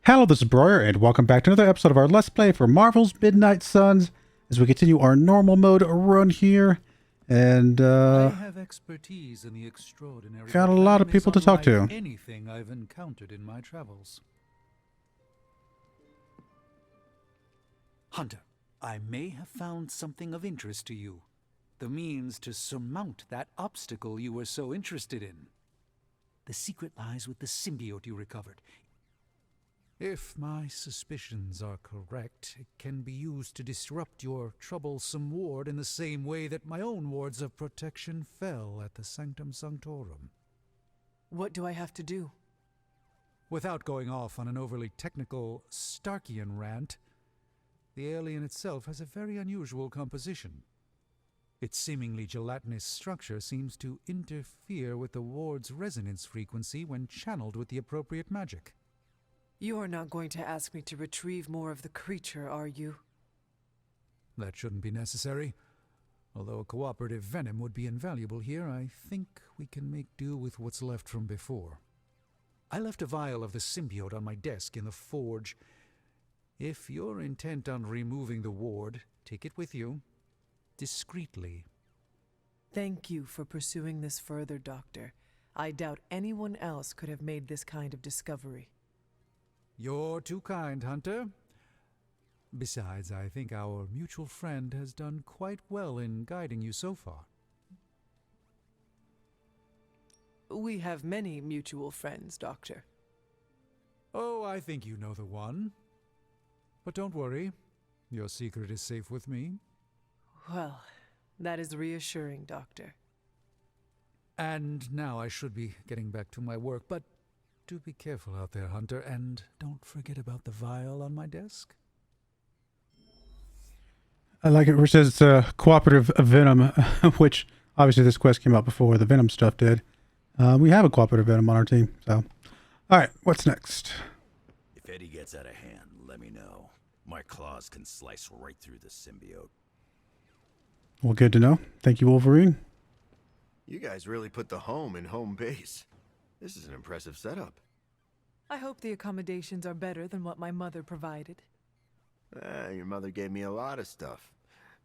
Hello, this is Broyar, and welcome back to another episode of our Let's Play for Marvel's Midnight Suns as we continue our normal mode run here. And, I have expertise in the extraordinary. got a lot of people to talk to. Anything I've encountered in my travels. Hunter, I may have found something of interest to you. The means to surmount that obstacle you were so interested in. The secret lies with the symbiote you recovered. If my suspicions are correct, it can be used to disrupt your troublesome ward in the same way that my own wards of protection fell at the Sanctum Sanctorum. What do I have to do? Without going off on an overly technical Starkian rant, the alien itself has a very unusual composition. Its seemingly gelatinous structure seems to interfere with the ward's resonance frequency when channeled with the appropriate magic. You are not going to ask me to retrieve more of the creature, are you? That shouldn't be necessary. Although a cooperative venom would be invaluable here, I think we can make do with what's left from before. I left a vial of the symbiote on my desk in the forge. If you're intent on removing the ward, take it with you, discreetly. Thank you for pursuing this further, Doctor. I doubt anyone else could have made this kind of discovery. You're too kind, Hunter. Besides, I think our mutual friend has done quite well in guiding you so far. We have many mutual friends, Doctor. Oh, I think you know the one. But don't worry, your secret is safe with me. Well, that is reassuring, Doctor. And now I should be getting back to my work, but do be careful out there, Hunter, and don't forget about the vial on my desk. I like it where it says it's a cooperative venom, which obviously this quest came out before the venom stuff did. We have a cooperative venom on our team, so. Alright, what's next? If Eddie gets out of hand, let me know. My claws can slice right through the symbiote. Well, good to know. Thank you, Wolverine. You guys really put the home in home base. This is an impressive setup. I hope the accommodations are better than what my mother provided. Your mother gave me a lot of stuff.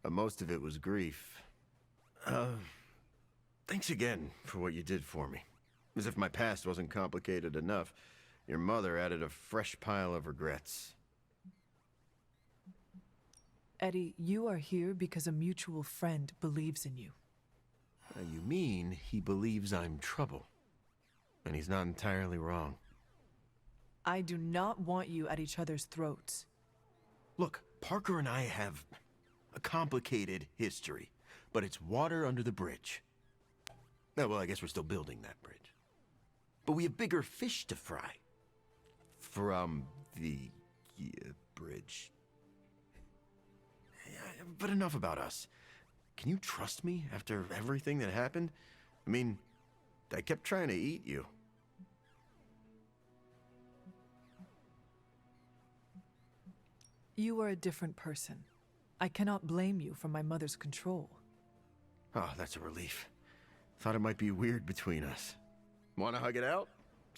Most of it was grief. Thanks again for what you did for me. As if my past wasn't complicated enough, your mother added a fresh pile of regrets. Eddie, you are here because a mutual friend believes in you. You mean he believes I'm trouble? And he's not entirely wrong. I do not want you at each other's throats. Look, Parker and I have a complicated history, but it's water under the bridge. Well, I guess we're still building that bridge. But we have bigger fish to fry. From the bridge. Yeah, but enough about us. Can you trust me after everything that happened? I mean, I kept trying to eat you. You are a different person. I cannot blame you for my mother's control. Oh, that's a relief. Thought it might be weird between us. Wanna hug it out?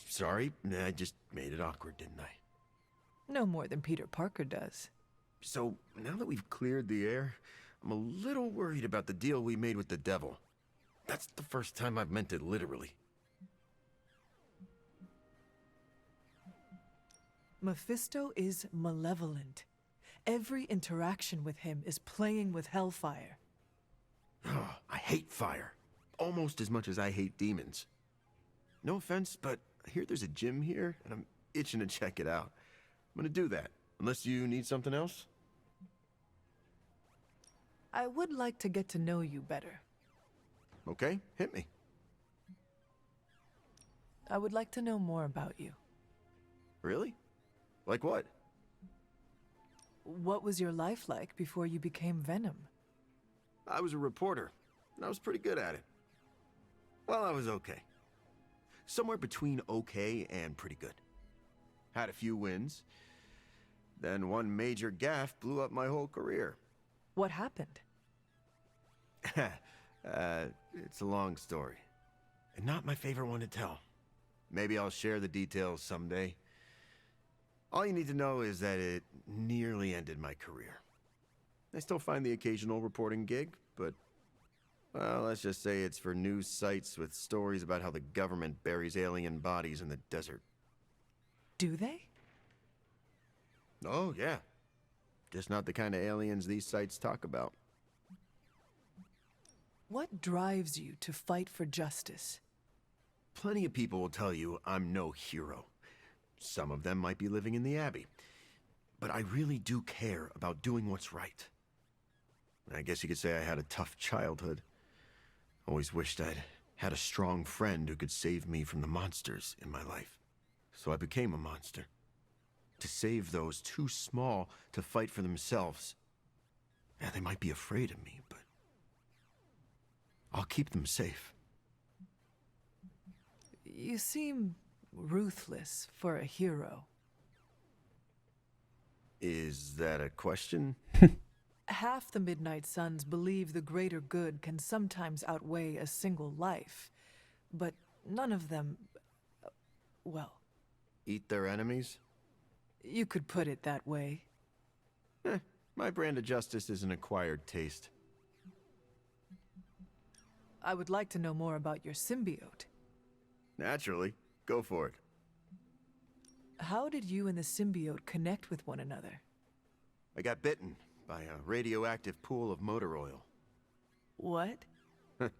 Sorry, I just made it awkward, didn't I? No more than Peter Parker does. So, now that we've cleared the air, I'm a little worried about the deal we made with the devil. That's the first time I've meant it literally. Mephisto is malevolent. Every interaction with him is playing with hellfire. Oh, I hate fire. Almost as much as I hate demons. No offense, but I hear there's a gym here, and I'm itching to check it out. I'm gonna do that, unless you need something else. I would like to get to know you better. Okay, hit me. I would like to know more about you. Really? Like what? What was your life like before you became Venom? I was a reporter, and I was pretty good at it. Well, I was okay. Somewhere between okay and pretty good. Had a few wins. Then one major gaffe blew up my whole career. What happened? It's a long story. And not my favorite one to tell. Maybe I'll share the details someday. All you need to know is that it nearly ended my career. I still find the occasional reporting gig, but, well, let's just say it's for news sites with stories about how the government buries alien bodies in the desert. Do they? Oh, yeah. Just not the kind of aliens these sites talk about. What drives you to fight for justice? Plenty of people will tell you I'm no hero. Some of them might be living in the Abbey. But I really do care about doing what's right. I guess you could say I had a tough childhood. Always wished I'd had a strong friend who could save me from the monsters in my life. So I became a monster. To save those too small to fight for themselves. Yeah, they might be afraid of me, but I'll keep them safe. You seem ruthless for a hero. Is that a question? Half the Midnight Suns believe the greater good can sometimes outweigh a single life, but none of them, well, Eat their enemies? you could put it that way. My brand of justice is an acquired taste. I would like to know more about your symbiote. Naturally. Go for it. How did you and the symbiote connect with one another? I got bitten by a radioactive pool of motor oil. What? No,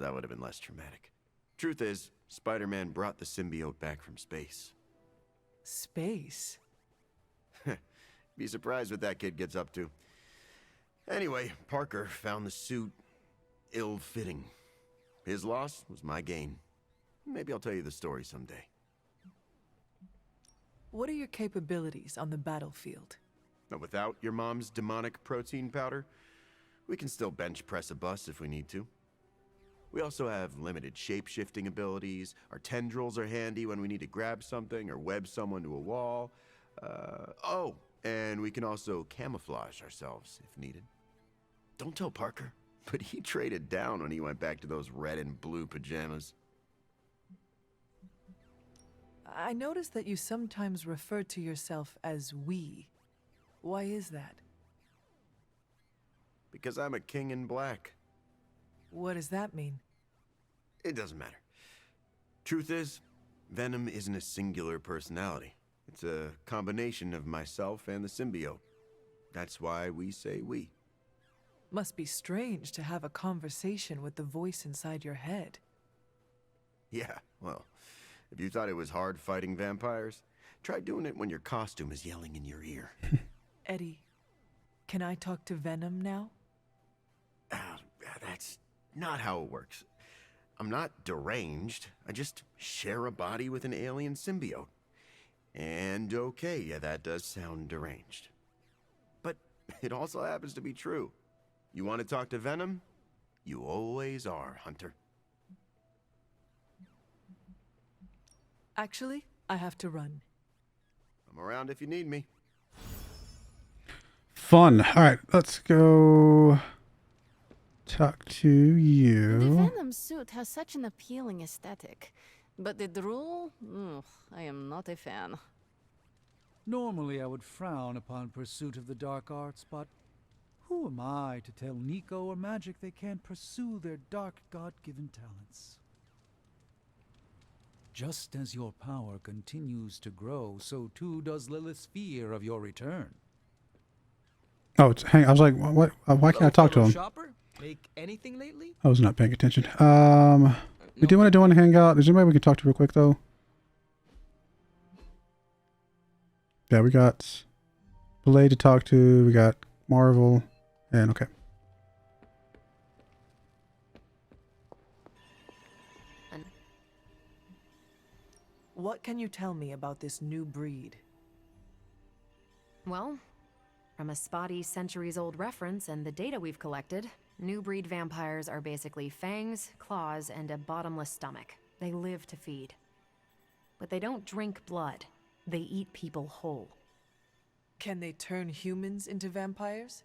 that would have been less traumatic. Truth is, Spider-Man brought the symbiote back from space. Space? Be surprised what that kid gets up to. Anyway, Parker found the suit ill-fitting. His loss was my gain. Maybe I'll tell you the story someday. What are your capabilities on the battlefield? But without your mom's demonic protein powder, we can still bench press a bus if we need to. We also have limited shape-shifting abilities. Our tendrils are handy when we need to grab something or web someone to a wall. And we can also camouflage ourselves if needed. Don't tell Parker, but he traded down when he went back to those red and blue pajamas. I noticed that you sometimes refer to yourself as we. Why is that? Because I'm a king in black. What does that mean? It doesn't matter. Truth is, Venom isn't a singular personality. It's a combination of myself and the symbiote. That's why we say we. Must be strange to have a conversation with the voice inside your head. Yeah, well, if you thought it was hard fighting vampires, try doing it when your costume is yelling in your ear. Eddie, can I talk to Venom now? That's not how it works. I'm not deranged. I just share a body with an alien symbiote. And okay, yeah, that does sound deranged. But it also happens to be true. You want to talk to Venom? You always are, Hunter. Actually, I have to run. I'm around if you need me. Fun. All right, let's go talk to The you. Venom suit has such an appealing aesthetic, but the drool? I am not a fan. Normally I would frown upon pursuit of the dark arts, but who am I to tell Nico or Magic they can't pursue their dark God-given talents? Just as your power continues to grow, so too does Lilith's fear of your return. Oh, hang. I was like, what? Why can't I talk to him? Shopper? Make anything lately? I was not paying attention. We do want to do one hangout. Is there anybody we can talk to real quick though? Yeah, we got Blade to talk to. We got Marvel, and okay. What can you tell me about this new breed? Well, from a spotty centuries-old reference and the data we've collected, new breed vampires are basically fangs, claws, and a bottomless stomach. They live to feed. But they don't drink blood. They eat people whole. Can they turn humans into vampires?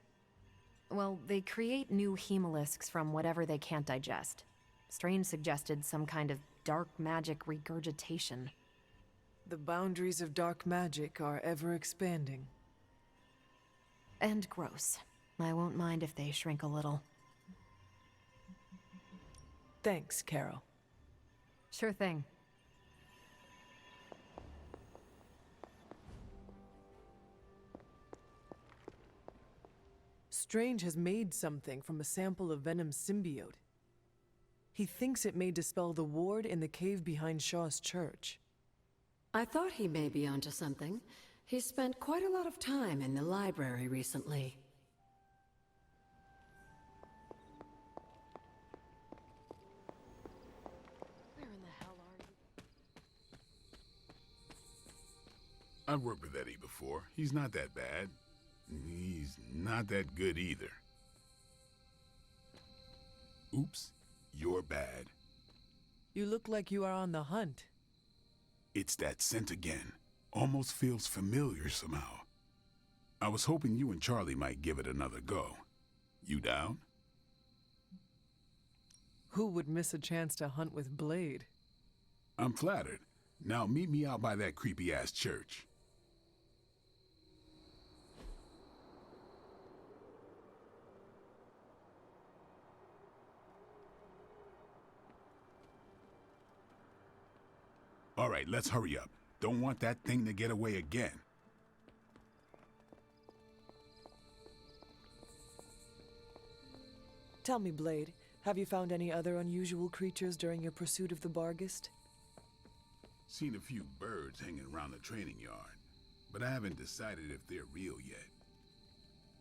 Well, they create new hemolisks from whatever they can't digest. Strange suggested some kind of dark magic regurgitation. The boundaries of dark magic are ever expanding. And gross. I won't mind if they shrink a little. Thanks, Carol. Sure thing. Strange has made something from a sample of Venom's symbiote. He thinks it may dispel the ward in the cave behind Shaw's church. I thought he may be onto something. He's spent quite a lot of time in the library recently. Where in the hell are you? I've worked with Eddie before. He's not that bad. He's not that good either. Oops, you're bad. You look like you are on the hunt. It's that scent again. Almost feels familiar somehow. I was hoping you and Charlie might give it another go. You down? Who would miss a chance to hunt with Blade? I'm flattered. Now meet me out by that creepy-ass church. All right, let's hurry up. Don't want that thing to get away again. Tell me, Blade, have you found any other unusual creatures during your pursuit of the Barghest? Seen a few birds hanging around the training yard, but I haven't decided if they're real yet.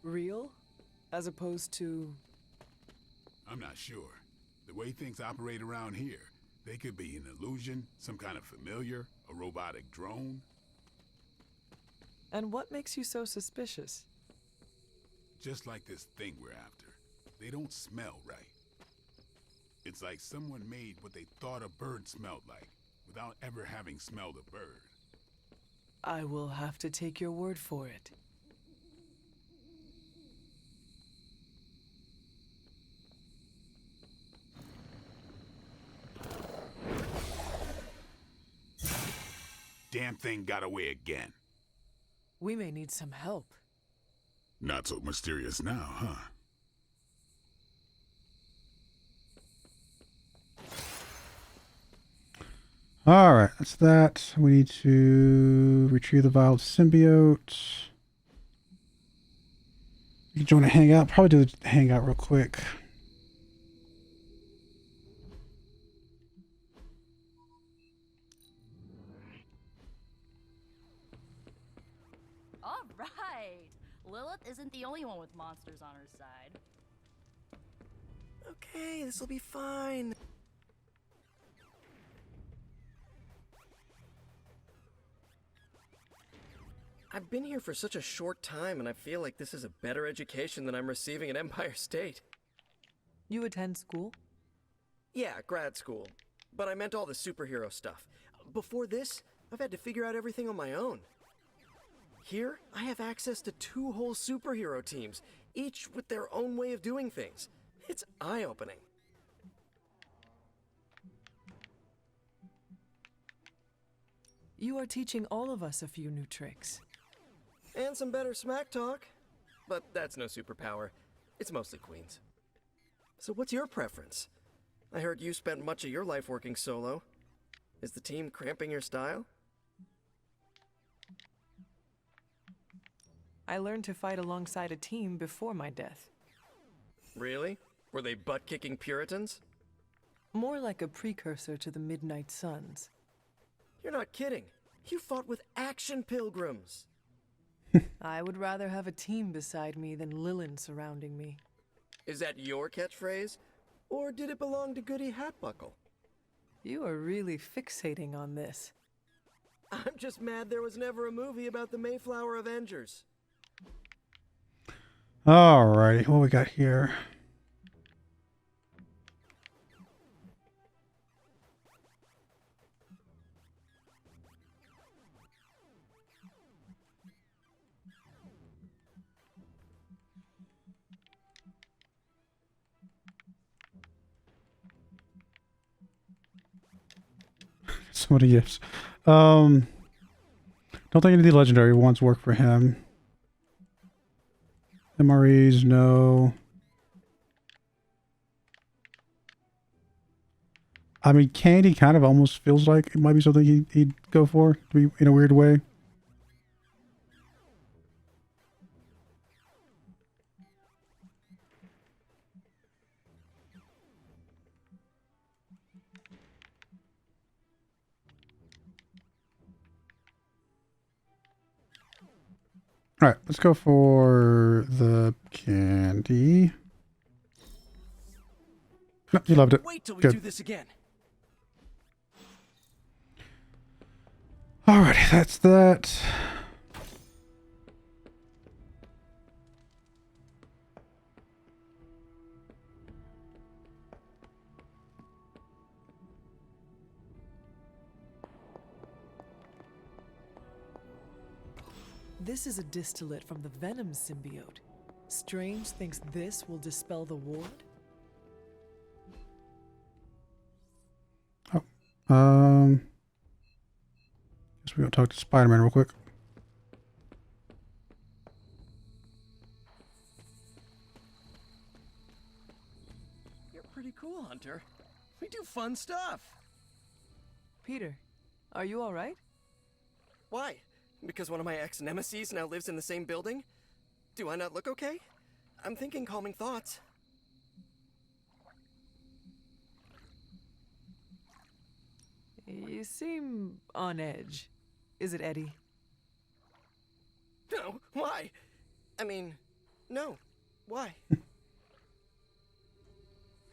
Real? As opposed to... I'm not sure. The way things operate around here, they could be an illusion, some kind of familiar, a robotic drone. And what makes you so suspicious? Just like this thing we're after. They don't smell right. It's like someone made what they thought a bird smelled like, without ever having smelled a bird. I will have to take your word for it. Damn thing got away again. We may need some help. Not so mysterious now, huh? All right, that's that. We need to retrieve the vial symbiote. You can join a hangout. Probably do the hangout real quick. All right. Lilith isn't the only one with monsters on her side. Okay, this'll be fine. I've been here for such a short time, and I feel like this is a better education than I'm receiving at Empire State. You attend school? Yeah, grad school. But I meant all the superhero stuff. Before this, I've had to figure out everything on my own. Here, I have access to 2 whole superhero teams, each with their own way of doing things. It's eye-opening. You are teaching all of us a few new tricks. And some better smack talk. But that's no superpower. It's mostly queens. So what's your preference? I heard you spent much of your life working solo. Is the team cramping your style? I learned to fight alongside a team before my death. Really? Were they butt-kicking Puritans? More like a precursor to the Midnight Suns. You're not kidding. You fought with action pilgrims. I would rather have a team beside me than Lilith surrounding me. Is that your catchphrase? Or did it belong to Goody Hatbuckle? You are really fixating on this. I'm just mad there was never a movie about the Mayflower Avengers. Alrighty, what we got here? So many gifts. Don't think any of the legendary ones work for him. MREs, no. I mean, candy kind of almost feels like it might be something he'd go for in a weird way. All right, let's go for the candy. No, you loved it. Wait till we Good. do this again. Alrighty, that's that. This is a distillate from the venom symbiote. Strange thinks this will dispel the ward? Oh. Guess we gotta talk to Spider-Man real quick. You're pretty cool, Hunter. We do fun stuff. Peter, are you all right? Why? Because one of my ex-nemesis now lives in the same building? Do I not look okay? I'm thinking calming thoughts. You seem on edge. Is it Eddie? No, why? I mean, no. Why?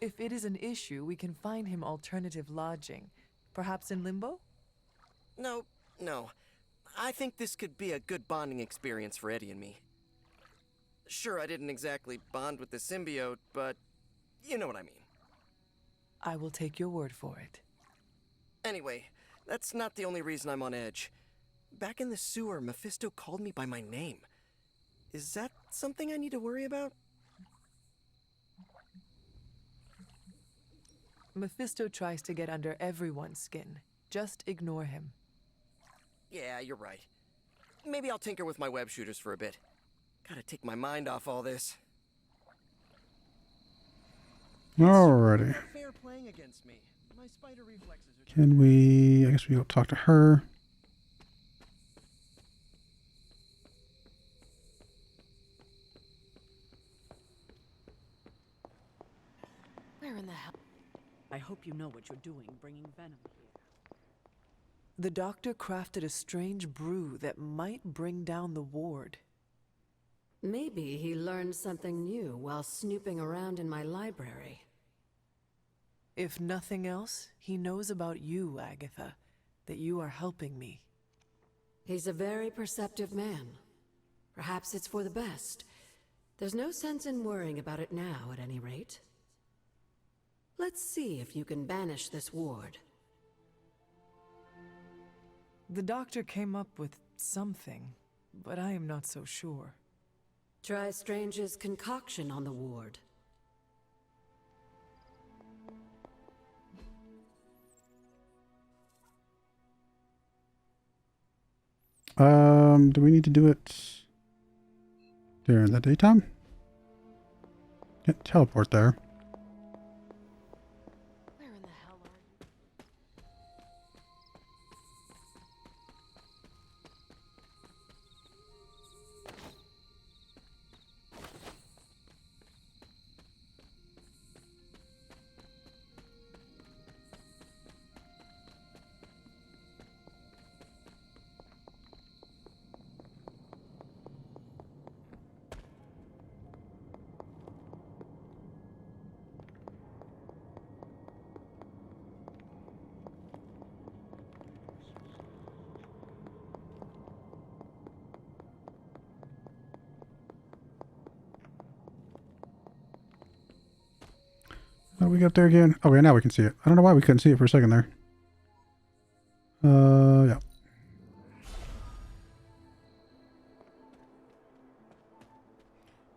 If it is an issue, we can find him alternative lodging. Perhaps in Limbo? No. I think this could be a good bonding experience for Eddie and me. Sure, I didn't exactly bond with the symbiote, but you know what I mean. I will take your word for it. Anyway, that's not the only reason I'm on edge. Back in the sewer, Mephisto called me by my name. Is that something I need to worry about? Mephisto tries to get under everyone's skin. Just ignore him. Yeah, you're right. Maybe I'll tinker with my web shooters for a bit. Gotta take my mind off all this. Alrighty. Fair playing against me. My spider reflexes are... Can we... I guess we go talk to her. Where in the hell? I hope you know what you're doing bringing venom here. The doctor crafted a strange brew that might bring down the ward. Maybe he learned something new while snooping around in my library. If nothing else, he knows about you, Agatha, that you are helping me. He's a very perceptive man. Perhaps it's for the best. There's no sense in worrying about it now, at any rate. Let's see if you can banish this ward. The doctor came up with something, but I am not so sure. Try Strange's concoction on the ward. Do we need to do it during the daytime? Can't teleport there. Where in the hell are you? How do we get up there again? Okay, now we can see it. I don't know why we couldn't see it for a second there. Yeah.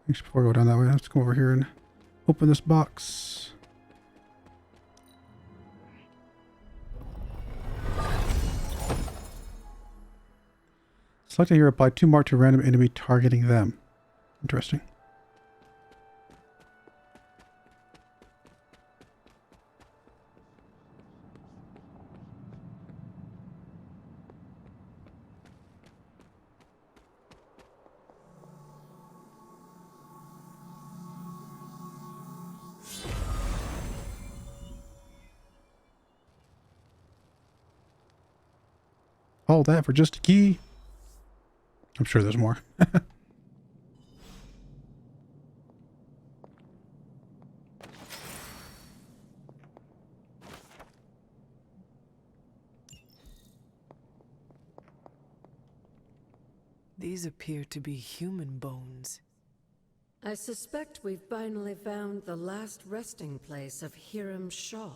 Thanks. Before we go down that way, let's go over here and open this box. Select a hero, apply 2 mark to a random enemy targeting them. Interesting. All that for just a key. I'm sure there's more. These appear to be human bones. I suspect we've finally found the last resting place of Hiram Shaw.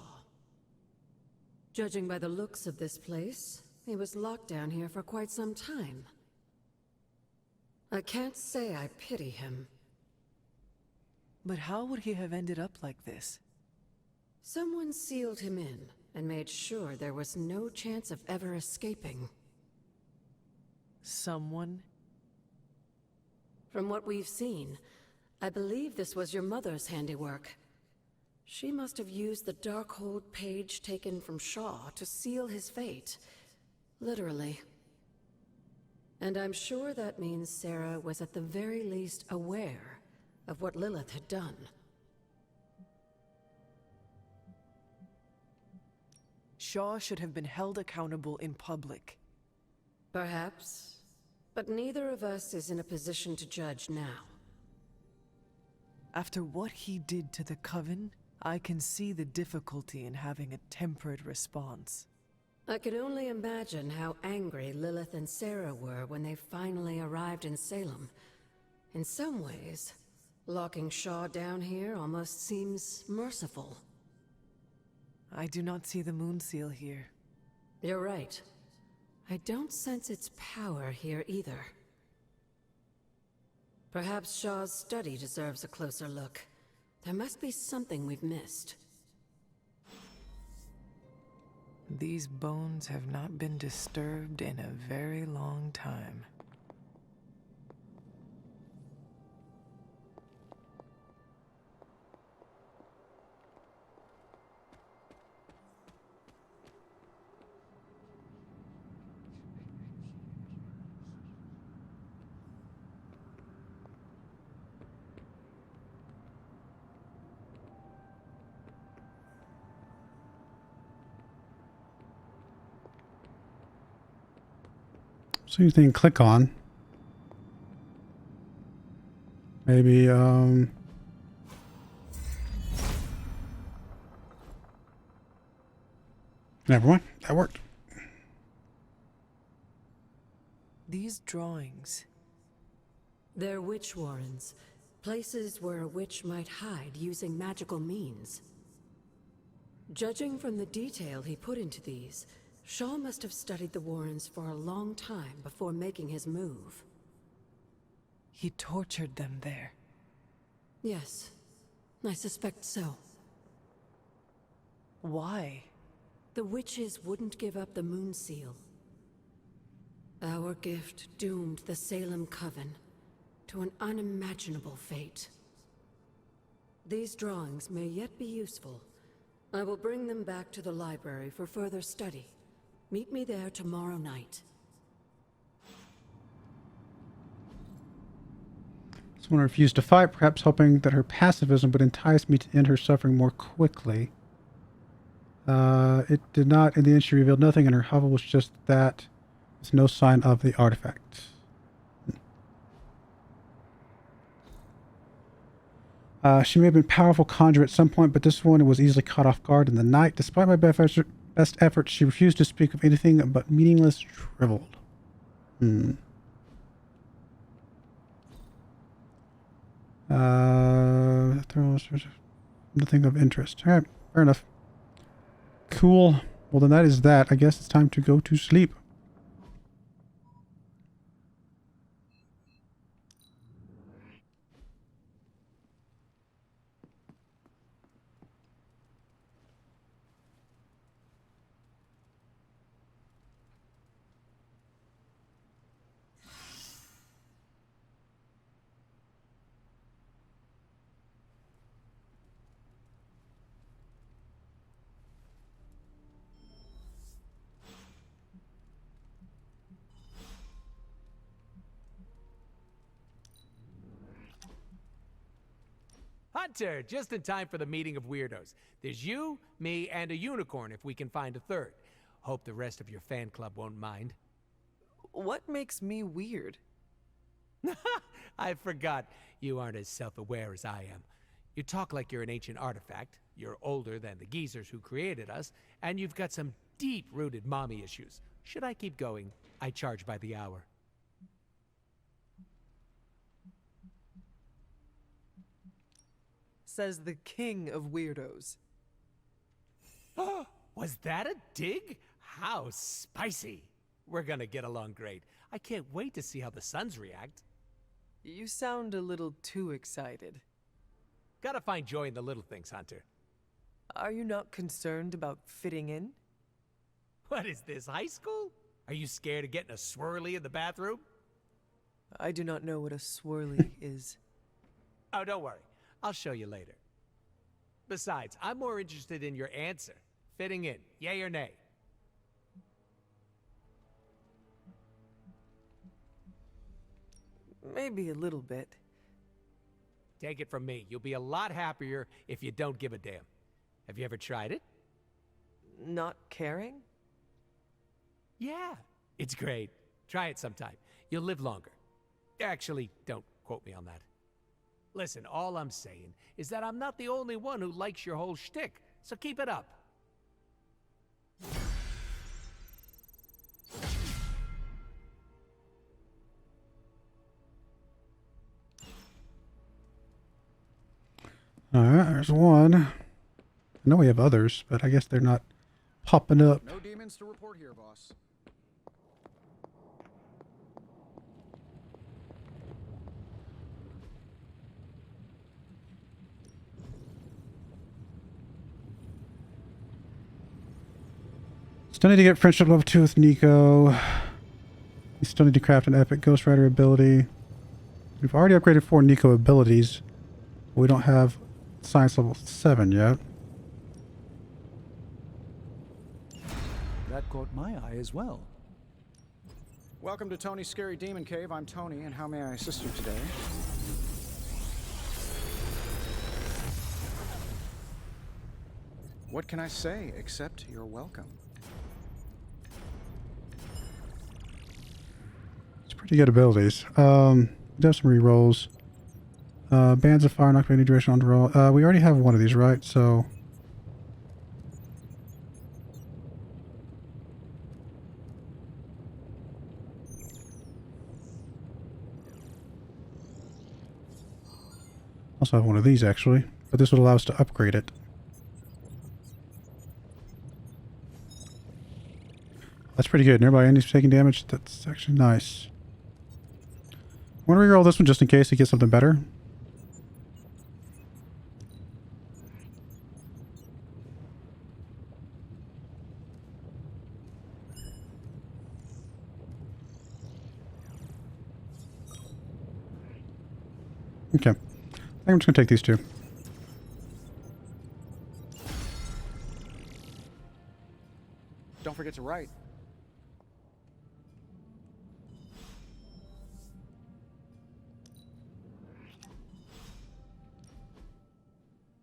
Judging by the looks of this place, he was locked down here for quite some time. I can't say I pity him. But how would he have ended up like this? Someone sealed him in and made sure there was no chance of ever escaping. Someone? From what we've seen, I believe this was your mother's handiwork. She must have used the Darkhold page taken from Shaw to seal his fate. Literally. And I'm sure that means Sarah was at the very least aware of what Lilith had done. Shaw should have been held accountable in public. Perhaps. But neither of us is in a position to judge now. After what he did to the Coven, I can see the difficulty in having a tempered response. I can only imagine how angry Lilith and Sarah were when they finally arrived in Salem. In some ways, locking Shaw down here almost seems merciful. I do not see the moon seal here. You're right. I don't sense its power here either. Perhaps Shaw's study deserves a closer look. There must be something we've missed. These bones have not been disturbed in a very long time. So you think click on. Maybe, never mind. That worked. These drawings. They're witch warrens. Places where a witch might hide using magical means. Judging from the detail he put into these, Shaw must have studied the Warrens for a long time before making his move. He tortured them there. Yes, I suspect so. Why? The witches wouldn't give up the moon seal. Our gift doomed the Salem Coven to an unimaginable fate. These drawings may yet be useful. I will bring them back to the library for further study. Meet me there tomorrow night. Someone refused to fight, perhaps hoping that her pacifism would entice me to end her suffering more quickly. It did not. In the end, she revealed nothing, and her hovel was just that. There's no sign of the artifact. She may have been a powerful conjurer at some point, but this one was easily caught off guard in the night. Despite my best efforts, she refused to speak of anything but meaningless drivel. Nothing of interest. Alright, fair enough. Cool. Well, then that is that. I guess it's time to go to sleep. Hunter, just in time for the meeting of weirdos. There's you, me, and a unicorn if we can find a third. Hope the rest of your fan club won't mind. What makes me weird? I forgot. You aren't as self-aware as I am. You talk like you're an ancient artifact, you're older than the geezers who created us, and you've got some deep-rooted mommy issues. Should I keep going? I charge by the hour. Says the king of weirdos. Was that a dig? How spicy. We're gonna get along great. I can't wait to see how the SUNS react. You sound a little too excited. Gotta find joy in the little things, Hunter. Are you not concerned about fitting in? What is this, high school? Are you scared of getting a swirly in the bathroom? I do not know what a swirly is. Oh, don't worry. I'll show you later. Besides, I'm more interested in your answer. Fitting in, yay or nay? Maybe a little bit. Take it from me, you'll be a lot happier if you don't give a damn. Have you ever tried it? Not caring? Yeah, it's great. Try it sometime. You'll live longer. Actually, don't quote me on that. Listen, all I'm saying is that I'm not the only one who likes your whole shtick, so keep it up. Alright, there's one. I know we have others, but I guess they're not popping up. No demons to report here, boss. Still need to get friendship level 2 with Nico. We still need to craft an epic Ghost Rider ability. We've already upgraded 4 Nico abilities. We don't have science level 7 yet. That caught my eye as well. Welcome to Tony's Scary Demon Cave. I'm Tony, and how may I assist you today? What can I say except you're welcome? Pretty good abilities. We have some rerolls. Bands of Fire, not any duration on the roll. We already have one of these, right? So also have one of these actually, but this would allow us to upgrade it. That's pretty good. Nearby enemies taking damage. That's actually nice. I want to reroll this one just in case he gets something better. Okay. I think I'm just going to take these two. Don't forget to write.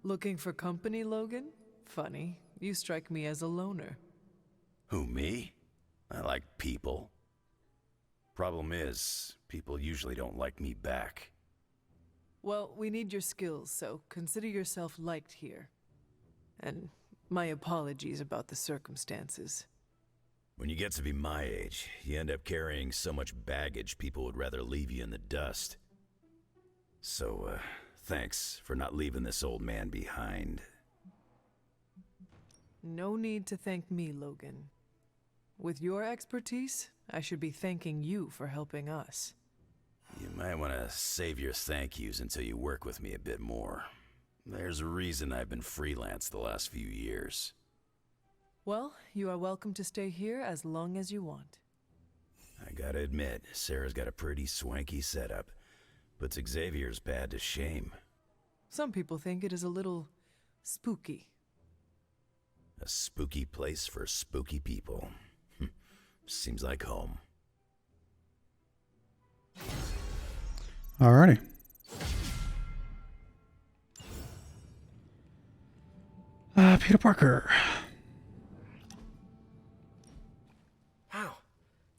Looking for company, Logan? Funny. You strike me as a loner. Who, me? I like people. Problem is, people usually don't like me back. Well, we need your skills, so consider yourself liked here. And my apologies about the circumstances. When you get to be my age, you end up carrying so much baggage people would rather leave you in the dust. So, thanks for not leaving this old man behind. No need to thank me, Logan. With your expertise, I should be thanking you for helping us. You might want to save your thank yous until you work with me a bit more. There's a reason I've been freelance the last few years. Well, you are welcome to stay here as long as you want. I gotta admit, Sarah's got a pretty swanky setup. Puts Xavier's bad to shame. Some people think it is a little spooky. A spooky place for spooky people. Seems like home. Alrighty. Peter Parker. Wow,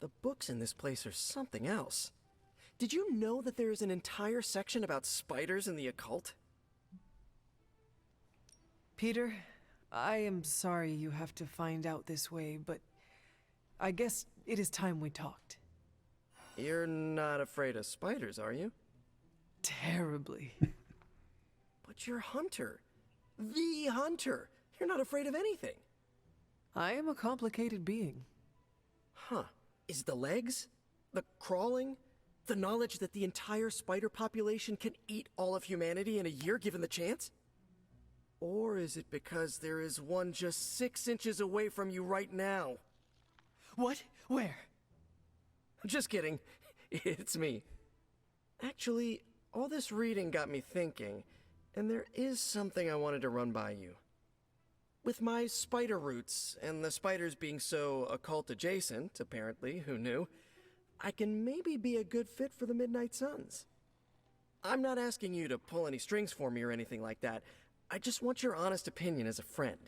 the books in this place are something else. Did you know that there is an entire section about spiders and the occult? Peter, I am sorry you have to find out this way, but I guess it is time we talked. You're not afraid of spiders, are you? Terribly. But you're Hunter. The Hunter. You're not afraid of anything. I am a complicated being. Huh. Is the legs? The crawling? The knowledge that the entire spider population can eat all of humanity in a year given the chance? Or is it because there is one just 6 inches away from you right now? What? Where? Just kidding. It's me. Actually, all this reading got me thinking, and there is something I wanted to run by you. With my spider roots, and the spiders being so occult adjacent, apparently, who knew, I can maybe be a good fit for the Midnight Suns. I'm not asking you to pull any strings for me or anything like that. I just want your honest opinion as a friend.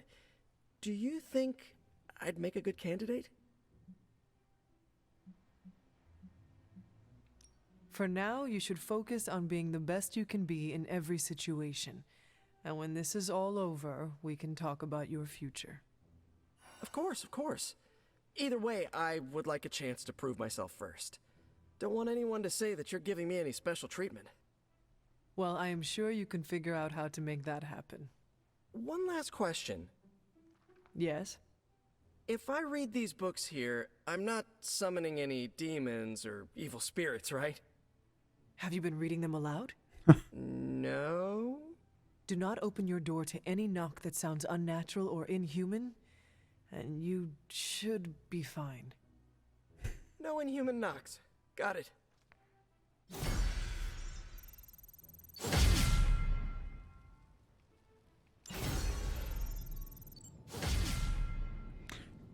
Do you think I'd make a good candidate? For now, you should focus on being the best you can be in every situation. And when this is all over, we can talk about your future. Of course, of course. Either way, I would like a chance to prove myself first. Don't want anyone to say that you're giving me any special treatment. Well, I am sure you can figure out how to make that happen. One last question. Yes? If I read these books here, I'm not summoning any demons or evil spirits, right? Have you been reading them aloud? No. Do not open your door to any knock that sounds unnatural or inhuman, and you should be fine. No inhuman knocks. Got it.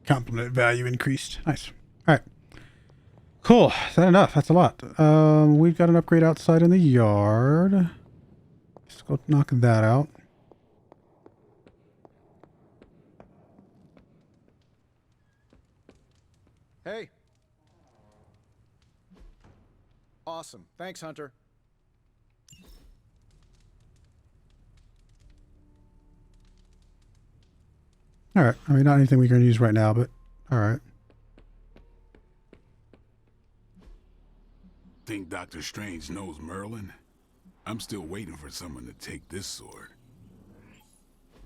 Compliment value increased. Nice. All right. Cool. Is that enough? That's a lot. We've got an upgrade outside in the yard. Let's go knock that out. Hey. Awesome. Thanks, Hunter. All right. I mean, not anything we're going to use right now, but all right. Think Dr. Strange knows Merlin? I'm still waiting for someone to take this sword.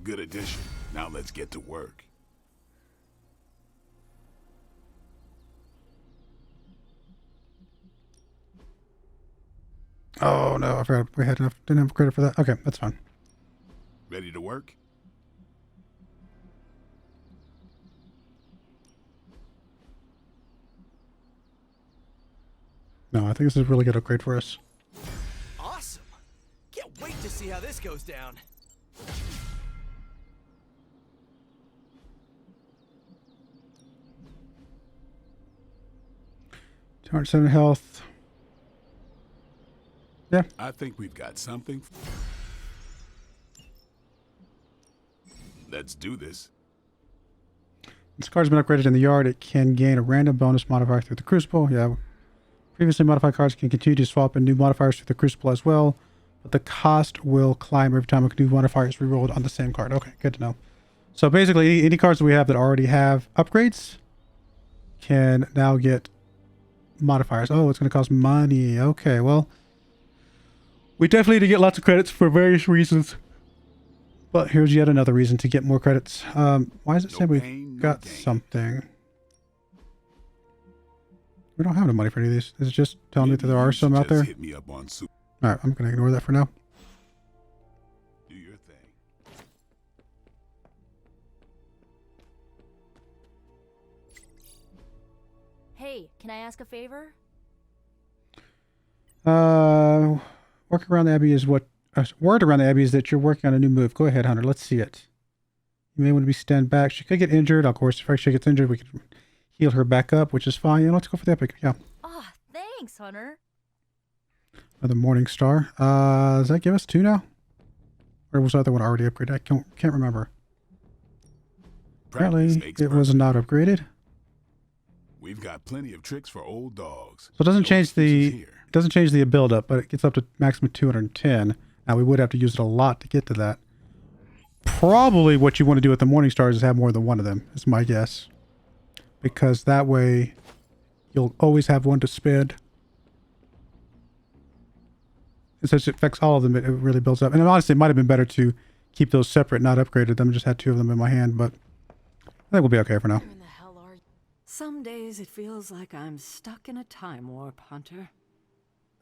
Good addition. Now let's get to work. Oh no, I forgot we had enough. Didn't have credit for that. Okay, that's fine. Ready to work? No, I think this is a really good upgrade for us. Awesome! Can't wait to see how this goes down. 207 health. Yeah. I think we've got something. Let's do this. This card's been upgraded in the yard. It can gain a random bonus modifier through the Crucible. Yeah. Previously modified cards can continue to swap in new modifiers through the Crucible as well, but the cost will climb every time a new modifier is rerolled on the same card. Okay, good to know. So basically, any cards that we have that already have upgrades can now get modifiers. Oh, it's going to cost money. Okay, well, we definitely need to get lots of credits for various reasons. But here's yet another reason to get more credits. Why does it say we've got something? We don't have no money for any of these. Is it just telling me that there are some out there? Hit me up on Alright, I'm going to ignore that for now. Do your thing. Hey, can I ask a favor? Working around the Abbey is what... word around the Abbey is that you're working on a new move. Go ahead, Hunter. Let's see it. You may want to be stand back. She could get injured. Of course, if she gets injured, we can heal her back up, which is fine. Yeah, let's go for the epic. Yeah. Ah, thanks, Hunter. Another Morning Star. Does that give us 2 now? Or was the other one already upgraded? I can't remember. practice Apparently, makes it was perfect. not upgraded. We've got plenty of tricks for old dogs. So it doesn't No change excuses the here. build up, but it gets up to maximum 210. Now we would have to use it a lot to get to that. Probably what you want to do with the Morning Stars is have more than one of them, is my guess. Because that way you'll always have one to spend. And since it affects all of them, it really builds up. And honestly, it might have been better to keep those separate, not upgraded them. Just had 2 of them in my hand, but I think we'll be okay for now. Some days it feels like I'm stuck in a time warp, Hunter.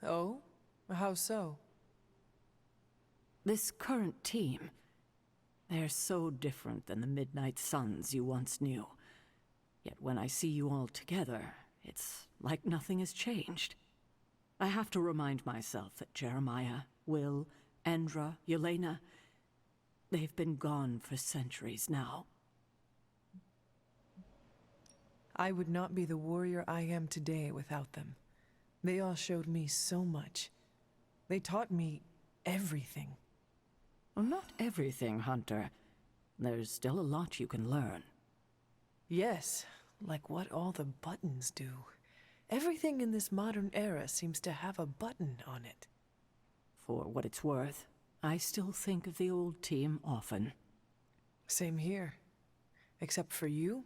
Oh? How so? This current team, they're so different than the Midnight Suns you once knew. Yet when I see you all together, it's like nothing has changed. I have to remind myself that Jeremiah, Will, Andra, Yelena, they've been gone for centuries now. I would not be the warrior I am today without them. They all showed me so much. They taught me everything. Well, not everything, Hunter. There's still a lot you can learn. Yes, like what all the buttons do. Everything in this modern era seems to have a button on it. For what it's worth, I still think of the old team often. Same here. Except for you,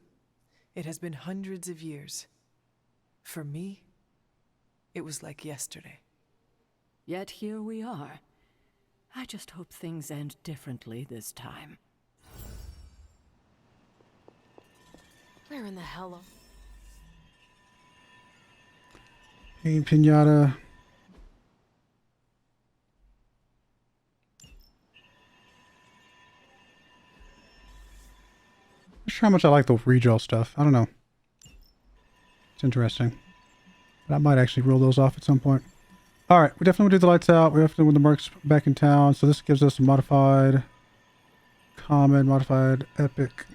it has been hundreds of years. For me, it was like yesterday. Yet here we are. I just hope things end differently this time. Where in the hell? Hey, Pinata. Not sure how much I like the redraw stuff. I don't know. It's interesting. But I might actually roll those off at some point. Alright, we definitely want to do the lights out. We have to when the mercs back in town. So this gives us a modified common, modified epic.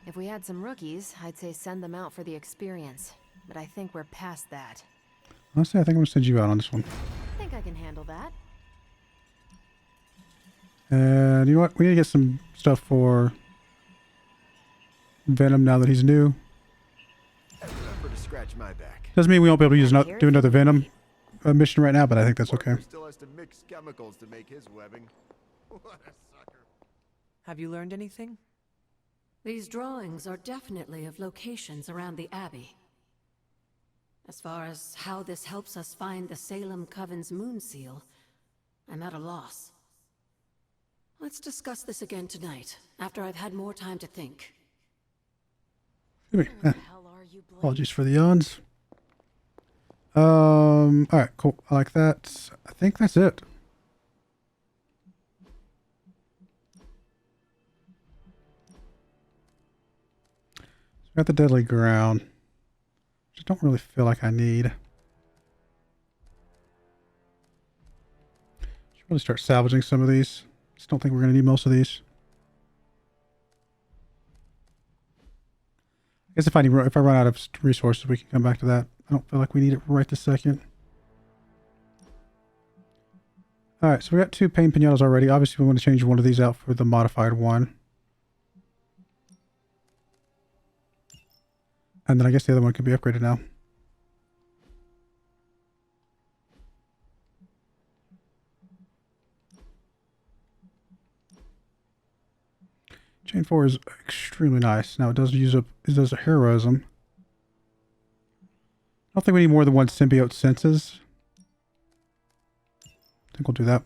If we had some rookies, I'd say send them out for the experience. But I think we're past that. Honestly, I think I'm going to send you out on this one. I think I can handle that. And you know what? We need to get some stuff for Venom now that he's new. Remember to scratch my back. Doesn't mean we won't be able to use do another Venom mission right now, but I think that's okay. Still has to mix chemicals to make his webbing. What a sucker. Have you learned anything? These drawings are definitely of locations around the Abbey. As far as how this helps us find the Salem Coven's moon seal, I'm at a loss. Let's discuss this again tonight, after I've had more time to think. Apologies for the yawns. Alright, cool. I like that. I think that's it. So we got the deadly ground, which I don't really feel like I need. Should really start salvaging some of these. Just don't think we're going to need most of these. I guess if I run out of resources, we can come back to that. I don't feel like we need it right this second. All right, so we got 2 pain pinatas already. Obviously, we want to change one of these out for the modified one. And then I guess the other one can be upgraded now. Chain 4 is extremely nice. Now it does a heroism. I don't think we need more than 1 symbiote senses. I think we'll do that.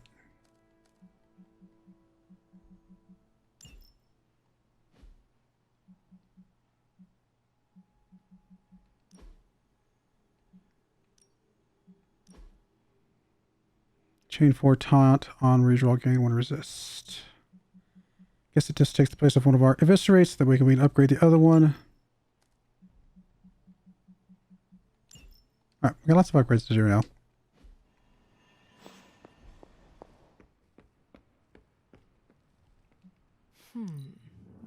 Chain 4 taunt on redraw gain 1 resist. Guess it just takes the place of one of our eviscerates, that way we can upgrade the other one. Alright, we got lots of upgrades to do now.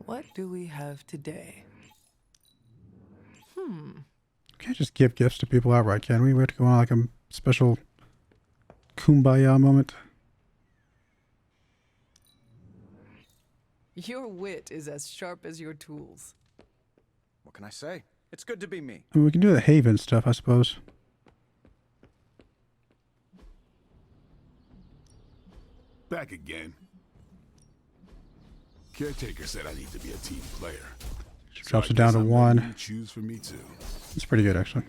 What do we have today? Can't just give gifts to people outright, can we? We have to go on like a special kumbaya moment. Your wit is as sharp as your tools. What can I say? It's good to be me. I mean, we can do the Haven stuff, I suppose. Back again. Caretaker said I need to be a team player. Drops So it down to I'm 1. letting you choose for me too. It's pretty good, actually.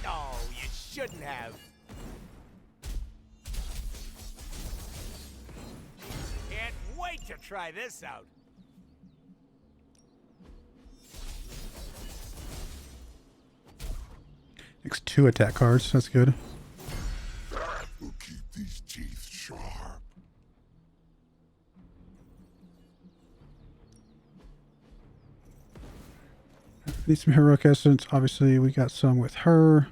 Oh, you shouldn't have. Can't wait to try this out. Next 2 attack cards. That's good. We'll keep these teeth sharp. Need some heroic essence. Obviously, we got some with her.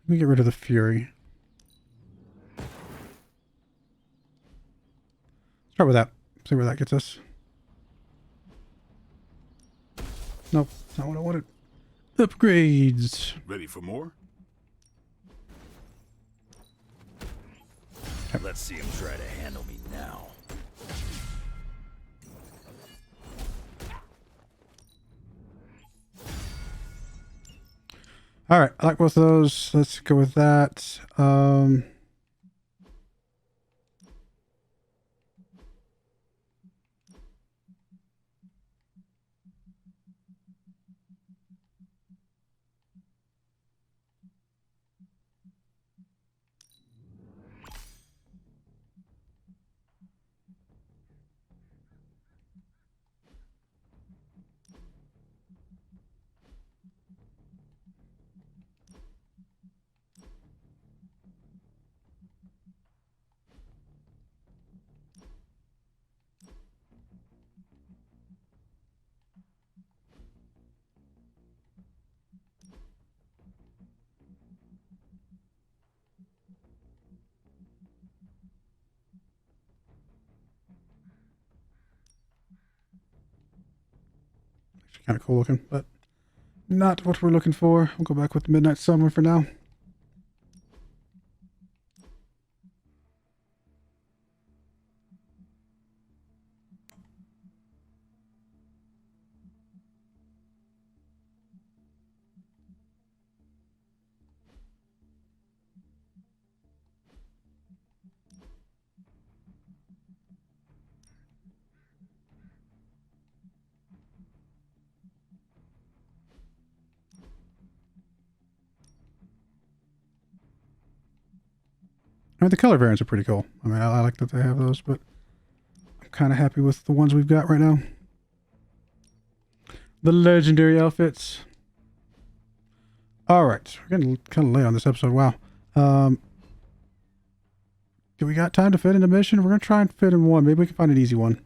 Let me get rid of the Fury. Start with that. See where that gets us. Nope, not what I wanted. Upgrades. Ready for more? Let's see him try to handle me now. All right, I like both of those. Let's go with that. Kind of cool looking, but not what we're looking for. We'll go back with the Midnight Sun for now. I mean, the color variants are pretty cool. I mean, I like that they have those, but I'm kind of happy with the ones we've got right now. The legendary outfits. All right, we're getting kind of late on this episode. Wow. Do we got time to fit in a mission? We're gonna try and fit in one. Maybe we can find an easy one.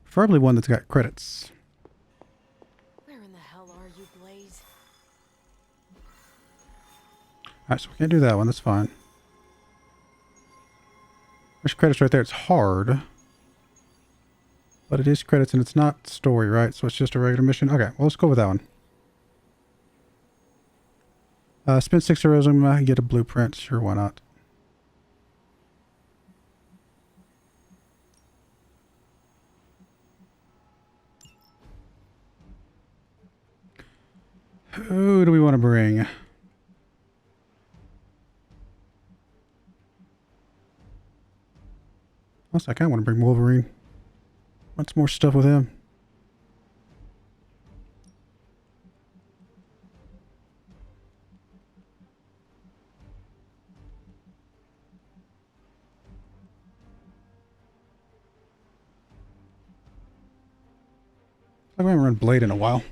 Preferably one that's got credits. Where in the hell are you, Blaze? All right, so we can't do that one. That's fine. There's credits right there. It's hard. But it is credits and it's not story, right? So it's just a regular mission. Okay, well, let's go with that one. Spend 6 euros and get a blueprint. Sure, why not? Who do we want to bring? Also, I kind of want to bring Wolverine. What's more stuff with him? I haven't run Blade in a while.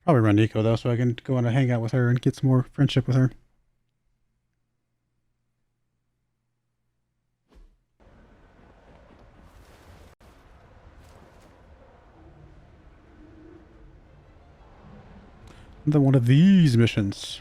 Probably run Nico though, so I can go on a hangout with her and get some more friendship with her. Another one of these missions.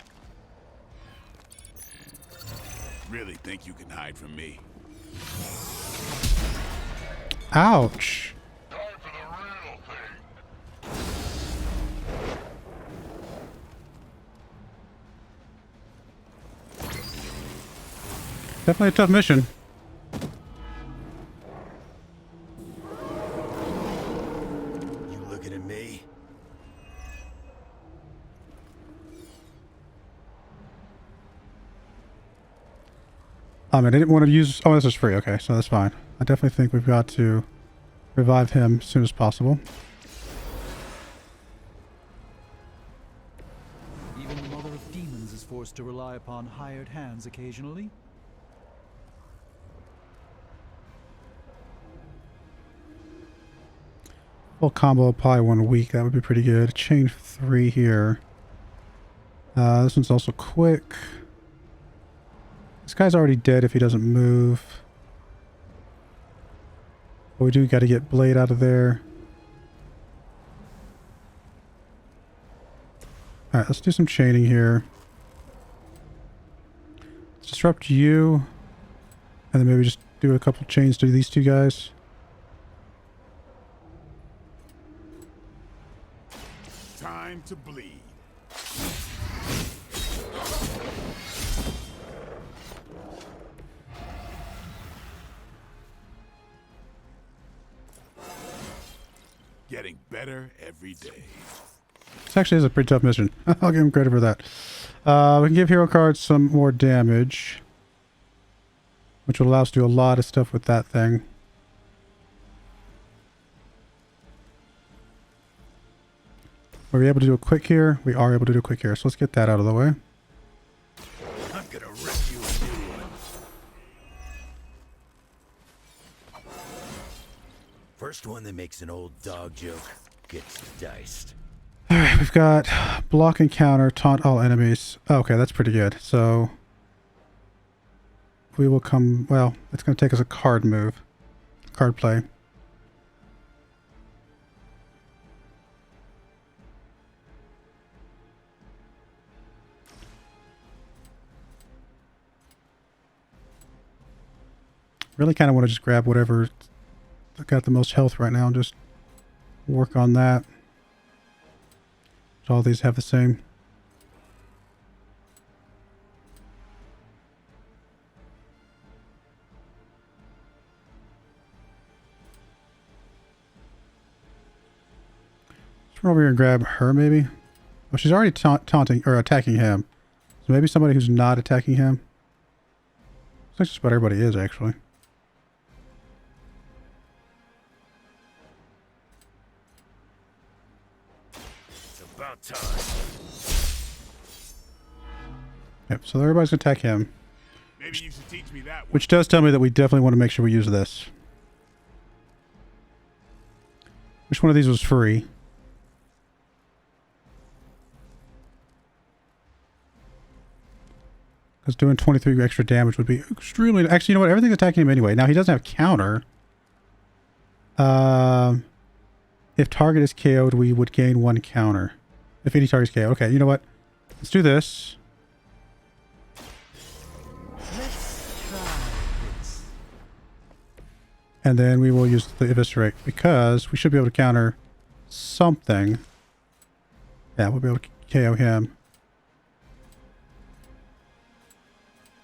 Ouch. Definitely a tough mission. You looking at me? I didn't want to use... Oh, this is free. Okay, so that's fine. I definitely think we've got to revive him as soon as possible. Even the Mother of Demons is forced to rely upon hired hands occasionally. Full combo of probably 1 week. That would be pretty good. Chain 3 here. This one's also quick. This guy's already dead if he doesn't move. But we do got to get Blade out of there. Alright, let's do some chaining here. Let's disrupt you. And then maybe just do a couple chains to these two guys. Time to bleed. Getting better every day. This actually is a pretty tough mission. I'll give him credit for that. We can give hero cards some more damage, which will allow us to do a lot of stuff with that thing. Were we able to do a quick here? We are able to do a quick here, so let's get that out of the way. I'm gonna rip you a new one. First one that makes an old dog joke gets diced. Alright, we've got block and counter, taunt all enemies. Okay, that's pretty good. So we will come... Well, it's going to take us a card move. Card play. Really kind of want to just grab whatever got the most health right now and just work on that. So all these have the same. Let's run over here and grab her maybe. Oh, she's already taunting or attacking him. So maybe somebody who's not attacking him. That's just what everybody is actually. About time. Yep, so everybody's gonna attack him. Maybe you should teach me that one. Which does tell me that we definitely want to make sure we use this. Which one of these was free? Because doing 23 extra damage would be extremely... Actually, you know what? Everything's attacking him anyway. Now, he doesn't have counter. If target is KO'd, we would gain 1 counter. If any target is KO'd. Okay, you know what? Let's do this. Let's try this. And then we will use the eviscerate because we should be able to counter something. Yeah, we'll be able to KO him.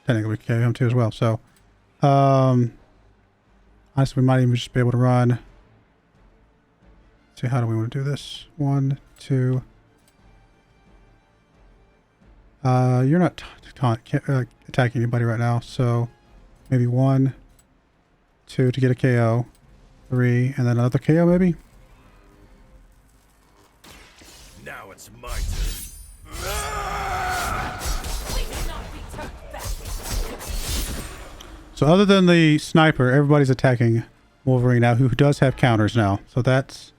Technically, we can KO him too as well. So, honestly, we might even just be able to run. Let's see, how do we want to do this? 1, 2. You're not attacking anybody right now, so maybe 1, 2 to get a KO, 3, and then another KO maybe. Now it's my turn. So other than the sniper, everybody's attacking Wolverine now, who does have counters now. So that's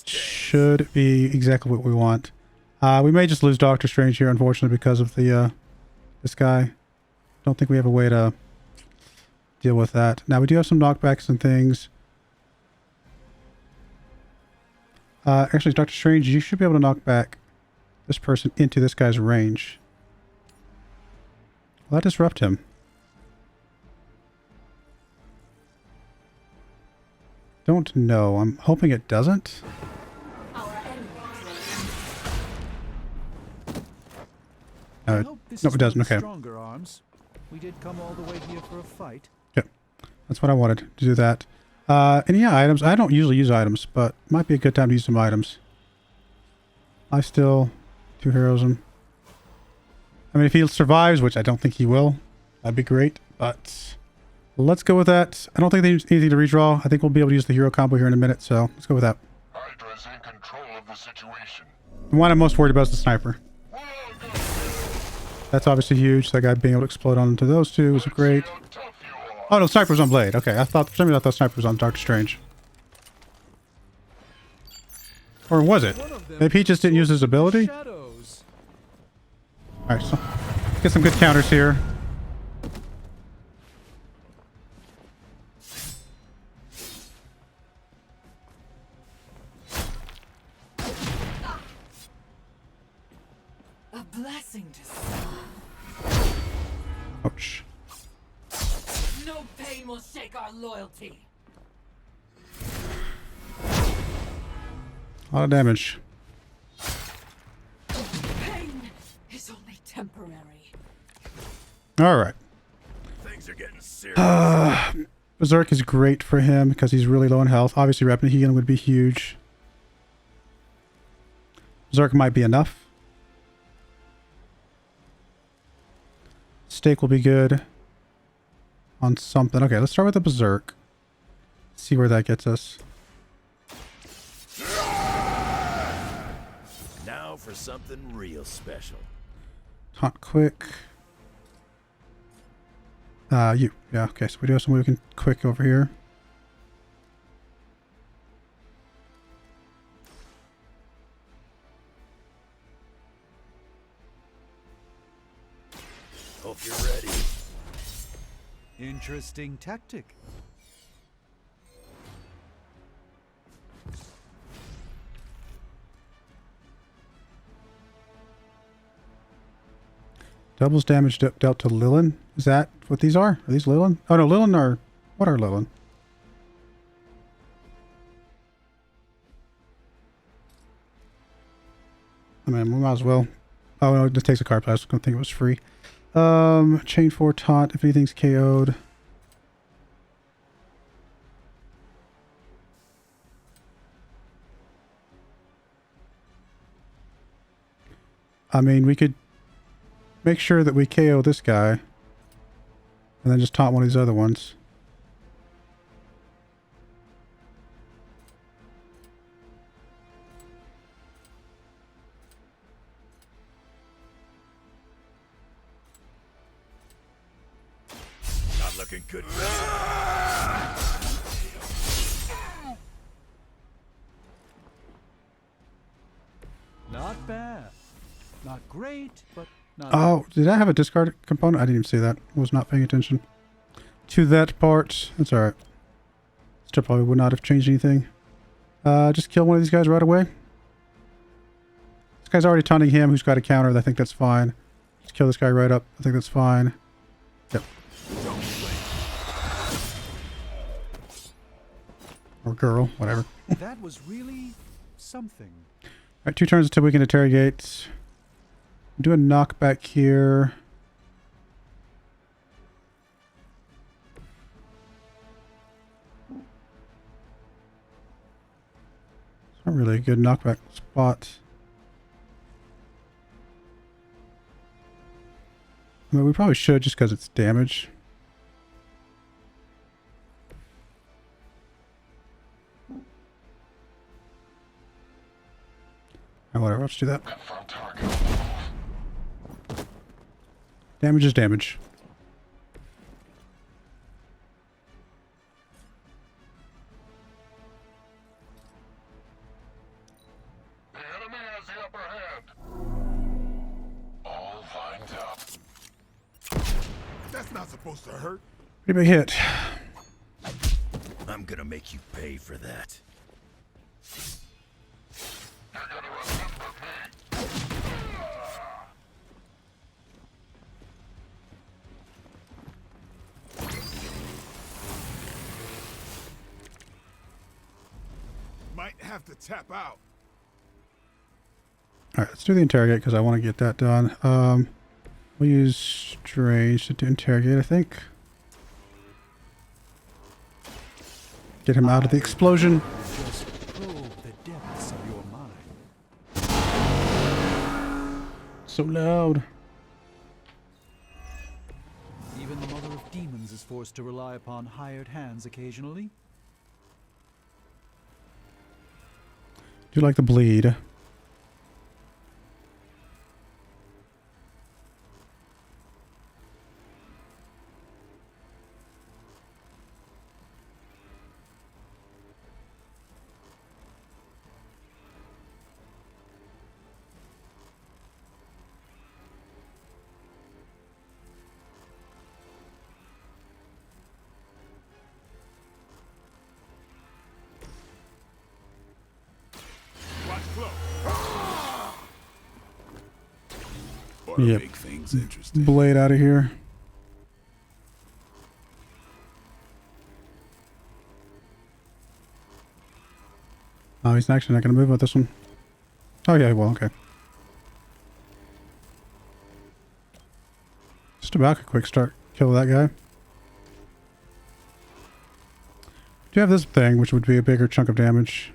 should be exactly what we want. We may just lose Doctor Strange here, unfortunately, because of the this guy. Don't think we have a way to deal with that. Now we do have some knockbacks and things. Actually, Doctor Strange, you should be able to knock back this person into this guy's range. Will that disrupt him? Don't know. I'm hoping it doesn't. Nope, it doesn't. Okay. Stronger arms. We did come all the way here for a fight. Yep. That's what I wanted, to do that. And yeah, items. I don't usually use items, but might be a good time to use some items. I still 2 heroes him. I mean, if he survives, which I don't think he will, that'd be great. But let's go with that. I don't think there's anything to redraw. I think we'll be able to use the hero combo here in a minute, so let's go with that. Hydra's in control of the situation. The one I'm most worried about is the sniper. That's obviously huge. That guy being able to explode onto those two was great. Oh no, sniper was on Blade. Okay, I thought for some reason I thought sniper was on Doctor Strange. Or was it? Maybe he just didn't use his ability? Alright, so get some good counters here. A blessing to Ouch. no pain will shake our loyalty. A lot of damage. Pain is only temporary. Alright. Things are getting serious. Berserk is great for him because he's really low on health. Obviously, Rapid Healing would be huge. Berserk might be enough. Stake will be good on something. Okay, let's start with the Berserk. See where that gets us. Now for something real special. Taunt quick. You. Yeah, okay, so we do have some way we can quick over here. Hope you're ready. Interesting tactic. Doubles damage dealt to Lilith. Is that what these are? Are these Lilith? Oh no, Lilith are... What are Lilith? I mean, we might as well... Oh no, it just takes a card. I was going to think it was free. Chain 4 taunt if anything's KO'd. I mean, we could make sure that we KO this guy and then just taunt one of these other ones. Not looking good. Not bad. Not great, but not Oh, did I have a discard component? I didn't even see that. I was not paying attention to that part. That's alright. Still probably would not have changed anything. Just kill one of these guys right away. This guy's already taunting him who's got a counter. I think that's fine. Just kill this guy right up. I think that's fine. Yep. Or girl, whatever. That was really something. Alright, 2 turns until we can interrogate. Do a knockback here. It's not really a good knockback spot. I mean, we probably should just because it's damage. Alright, whatever, let's do that. Damage is damage. The enemy has the upper hand. All lined up. That's not supposed to hurt. Pretty big hit. I'm gonna make you pay for that. You're gonna remember me. Might have to tap out. Alright, let's do the interrogate because I want to get that done. We'll use Strange to interrogate, I think. Get him out of the explosion. Just probe the depths of your mind. So loud. Even the mother of demons is forced to rely upon hired hands occasionally. Do you like the bleed? Yep. Make things interesting. Blade out of here. Oh, he's actually not going to move with this one. Oh, yeah, well, okay. Just about a quick start. Kill that guy. Do you have this thing, which would be a bigger chunk of damage?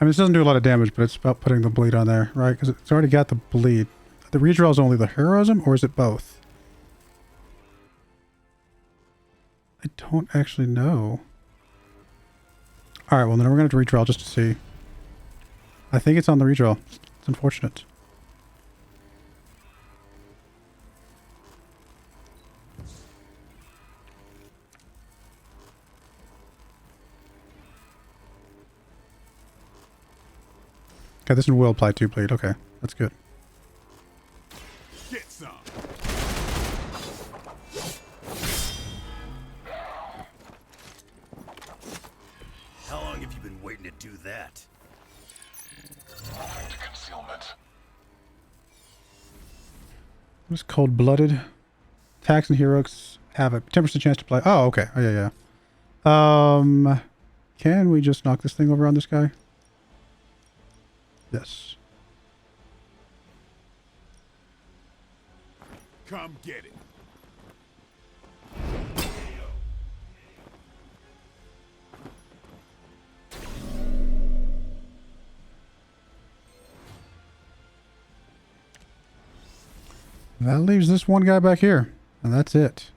I mean, this doesn't do a lot of damage, but it's about putting the bleed on there, right? Because it's already got the bleed. The redraw is only the heroism, or is it both? I don't actually know. Alright, well then we're going to have to redraw just to see. I think it's on the redraw. It's unfortunate. Okay, this one will apply 2 bleed. Okay, that's good. Get some. How long have you been waiting to do that? Moving to concealment. It was cold-blooded. Attacks and heroics have a 10% chance to play. Oh, okay. Oh, yeah, yeah. Can we just knock this thing over on this guy? Yes. Come get it. That leaves this one guy back here, and that's it.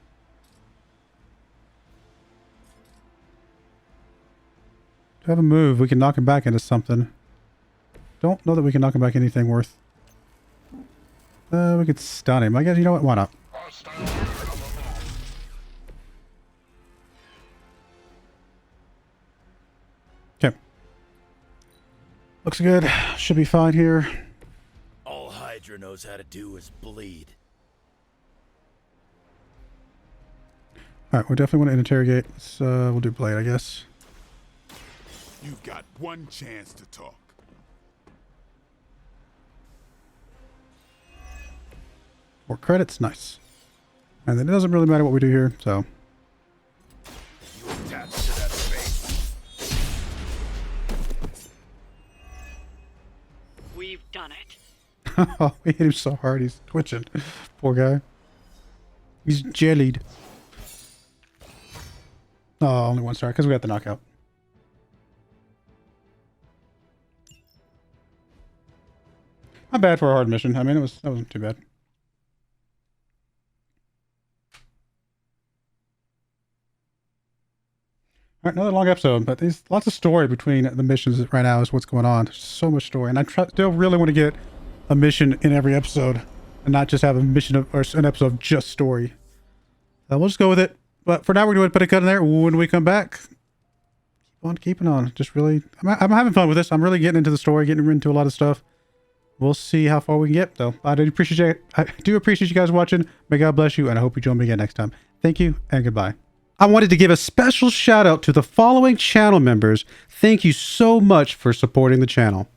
To have a move, we can knock him back into something. Don't know that we can knock him back anything worth. We could stun him. I guess, you know what? Why not? Okay. Looks good. Should be fine here. All Hydra knows how to do is bleed. Alright, we definitely want to interrogate. We'll do blade, I guess. You've got one chance to talk. 4 credits, nice. And then it doesn't really matter what we do here, so. You attached to that space. We've done it. Oh, we hit him so hard, he's twitching. Poor guy. He's jellied. Oh, only 1 star, because we got the knockout. Not bad for a hard mission. I mean, that wasn't too bad. Alright, another long episode, but there's lots of story between the missions right now is what's going on. There's so much story, and I still really want to get a mission in every episode, and not just have a mission of, or an episode of just story. We'll just go with it. But for now, we're going to put a cut in there. When we come back, keep on keeping on. Just really, I'm having fun with this. I'm really getting into the story, getting into a lot of stuff. We'll see how far we can get, though. I do appreciate you guys watching. May God bless you, and I hope you join me again next time. Thank you, and goodbye. I wanted to give a special shout out to the following channel members. Thank you so much for supporting the channel.